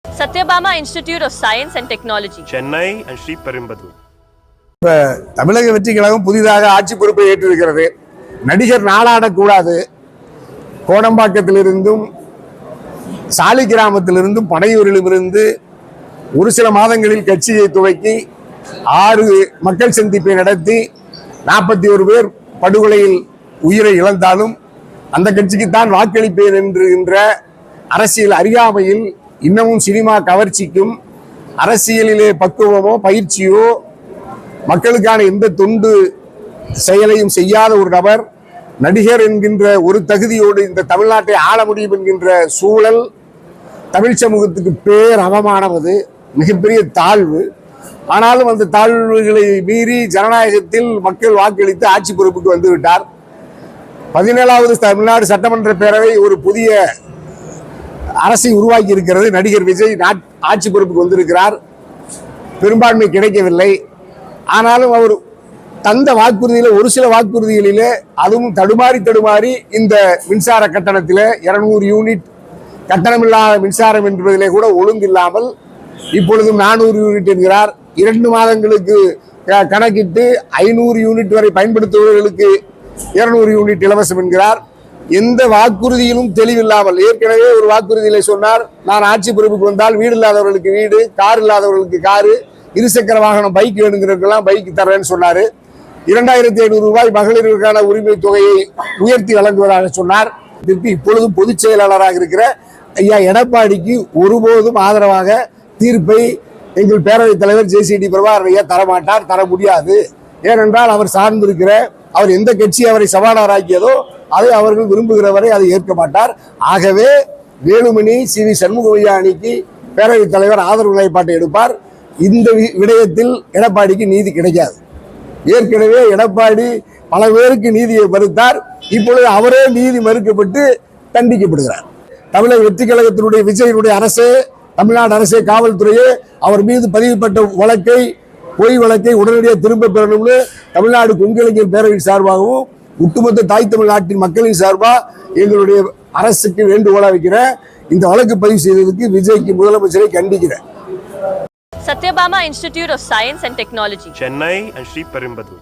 Satyabama Institute of Science and Technology, Chennai and Sri Perumbudur. தமிழக வெற்றி கழகம் புதிதாக ஆட்சி பொறுப்பை ஏற்றிருக்கிறது. நடிகர் நாளாடக்கூடாது. கோடம்பாக்கத்திலிருந்தும் சாலி கிராமத்திலிருந்தும் பனையூரிலிருந்து ஒரு சில மாதங்களில் கட்சியை துவக்கி 6 மக்கள் சந்திப்பை நடத்தி 41 பேர் படுகொலையில் உயிரை இழந்தாலும் அந்த கட்சிக்குத்தான் வாக்களிப்பேன் என்கின்ற அரசியல் அறியாமையில் இன்னமும் சினிமா கவர்ச்சிக்கும் அரசியலிலே பக்குவமோ பயிற்சியோ மக்களுக்கான எந்த தொண்டு செயலையும் செய்யாத ஒரு நபர் நடிகர் என்கின்ற ஒரு தகுதியோடு இந்த தமிழ்நாட்டை ஆள முடியும் என்கின்ற சூழல் தமிழ் சமூகத்துக்கு பேர் அவமானம், அது மிகப்பெரிய தாழ்வு. ஆனாலும் அந்த தாழ்வுகளை மீறி ஜனநாயகத்தில் மக்கள் வாக்களித்து ஆட்சி பொறுப்புக்கு வந்துவிட்டார். 17வது தமிழ்நாடு சட்டமன்ற பேரவை ஒரு புதிய அரசை உருவாக்கி இருக்கிறது. நடிகர் விஜய் ஆட்சி பொறுப்புக்கு வந்திருக்கிறார். பெரும்பான்மை கிடைக்கவில்லை. ஆனாலும் அவர் தந்த வாக்குறுதியில ஒரு சில வாக்குறுதிகளிலே அதுவும் தடுமாறி இந்த மின்சார கட்டணத்திலே 200 யூனிட் கட்டணமில்லாத மின்சாரம் என்பதிலே கூட ஒழுங்கில்லாமல் இப்பொழுதும் 400 யூனிட் என்கிறார். 2 மாதங்களுக்கு கணக்கிட்டு 500 யூனிட் வரை பயன்படுத்துபவர்களுக்கு 200 யூனிட் இலவசம் என்கிறார். எந்த வாக்குறுதியிலும் தெளிவில்லாமல் ஏற்கனவே ஒரு வாக்குறுதியில சொன்னார், நான் ஆட்சி பொறுப்புக்கு வந்தால் வீடு இல்லாதவர்களுக்கு வீடு, கார் இல்லாதவர்களுக்கு காரு, இருசக்கர வாகனம் பைக் வேணுங்கிறதுக்கெல்லாம் பைக் தரேன்னு சொன்னாரு. 2500 ரூபாய் மகளிருக்கான உரிமை தொகையை உயர்த்தி வழங்குவதாக சொன்னார். இப்பொழுதும் பொதுச் செயலாளராக இருக்கிற ஐயா எடப்பாடிக்கு ஒருபோதும் ஆதரவாக தீர்ப்பை எங்கள் பேரவைத் தலைவர் JCD பிரபாகர் ஐயா தரமாட்டார், தர முடியாது. ஏனென்றால் அவர் சார்ந்திருக்கிற அவர் எந்த கட்சி அவரை சபாநாயகராக்கியதோ அதை அவர்கள் விரும்புகிறவரை அதை ஏற்க மாட்டார். ஆகவே வேலுமணி CV சண்முகய்யா அணிக்கு பேரவைத் தலைவர் ஆதரவு நிலைப்பாட்டை எடுப்பார். இந்த விடயத்தில் எடப்பாடிக்கு நீதி கிடைக்காது. ஏற்கனவே எடப்பாடி பல பேருக்கு நீதியை மறுத்தார். இப்பொழுது அவரே நீதி மறுக்கப்பட்டு தண்டிக்கப்படுகிறார். தமிழக வெற்றி கழகத்தினுடைய விஜயனுடைய அரசு, தமிழ்நாடு அரசே, காவல்துறையே அவர் மீது பதிவுப்பட்ட பொய் வழக்கை உடனடியாக திரும்ப பெறணும்னு தமிழ்நாடு கொங்கிளைஞர் பேரவையின் சார்பாகவும் ஒட்டுமொத்த தாய் தமிழ்நாட்டின் மக்களின் சார்பாக எங்களுடைய அரசுக்கு வேண்டுகோளா வைக்கிறேன். இந்த வழக்கு பதிவு செய்ததுக்கு விஜய்க்கு முதலமைச்சரை கண்டிக்கிறேன். Satyabama Institute of Science and Technology, Chennai and Sri Perumbudur.